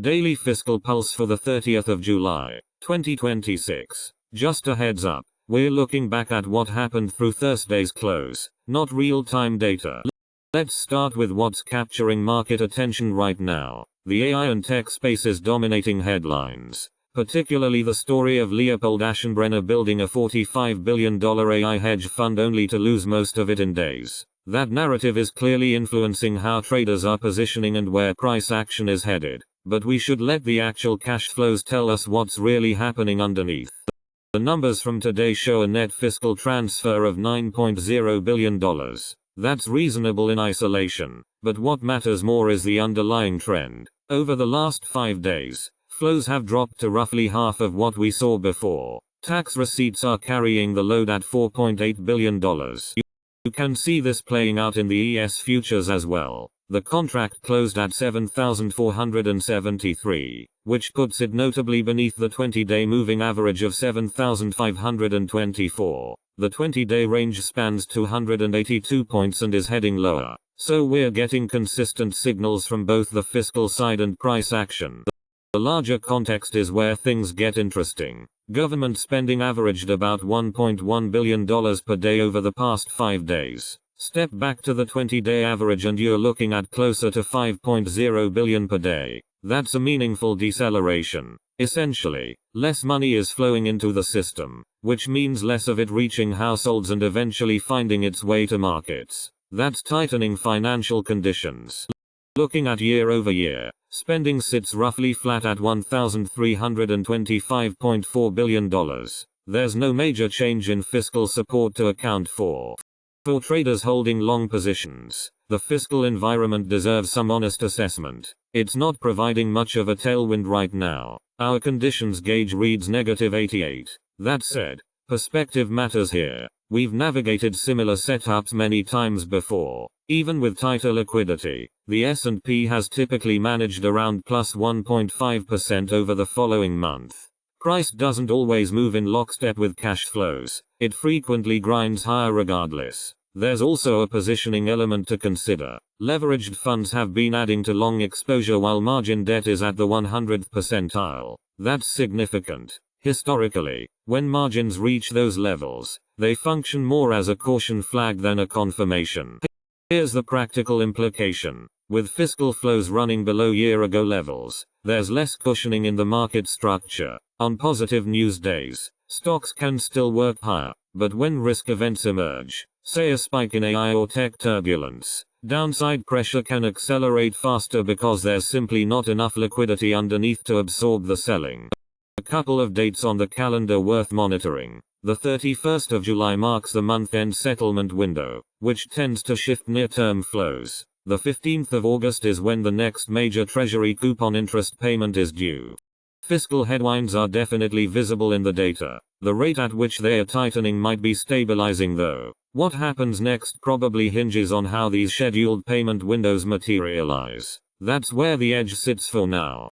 Daily Fiscal Pulse for the 30th of July, 2026. Just a heads up, we're looking back at what happened through Thursday's close, not real-time data. Let's start with what's capturing market attention right now. The AI and tech space is dominating headlines, particularly the story of Leopold Aschenbrenner building a $45 billion AI hedge fund only to lose most of it in days. That narrative is clearly influencing how traders are positioning and where price action is headed. But we should let the actual cash flows tell us what's really happening underneath. The numbers from today show a net fiscal transfer of $9.0 billion. That's reasonable in isolation, but what matters more is the underlying trend. Over the last 5 days, flows have dropped to roughly half of what we saw before. Tax receipts are carrying the load at $4.8 billion. You can see this playing out in the ES futures as well. The contract closed at 7,473, which puts it notably beneath the 20-day moving average of 7,524. The 20-day range spans 282 points and is heading lower. So we're getting consistent signals from both the fiscal side and price action. The larger context is where things get interesting. Government spending averaged about $1.1 billion per day over the past 5 days. Step back to the 20-day average and you're looking at closer to $5.0 billion per day. That's a meaningful deceleration. Essentially, less money is flowing into the system, which means less of it reaching households and eventually finding its way to markets. That's tightening financial conditions. Looking at year over year, spending sits roughly flat at $1,325.4 billion. There's no major change in fiscal support to account for. For traders holding long positions, the fiscal environment deserves some honest assessment. It's not providing much of a tailwind right now. Our conditions gauge reads -88. That said, perspective matters here. We've navigated similar setups many times before. Even with tighter liquidity, the S&P has typically managed around plus 1.5% over the following month. Price doesn't always move in lockstep with cash flows. It frequently grinds higher regardless. There's also a positioning element to consider. Leveraged funds have been adding to long exposure while margin debt is at the 100th percentile. That's significant. Historically, when margins reach those levels, they function more as a caution flag than a confirmation. Here's the practical implication. With fiscal flows running below year-ago levels, there's less cushioning in the market structure. On positive news days, stocks can still work higher, but when risk events emerge, say a spike in AI or tech turbulence, downside pressure can accelerate faster because there's simply not enough liquidity underneath to absorb the selling. A couple of dates on the calendar worth monitoring. The 31st of July marks the month-end settlement window, which tends to shift near-term flows. The 15th of August is when the next major Treasury coupon interest payment is due. Fiscal headwinds are definitely visible in the data. The rate at which they are tightening might be stabilizing though. What happens next probably hinges on how these scheduled payment windows materialize. That's where the edge sits for now.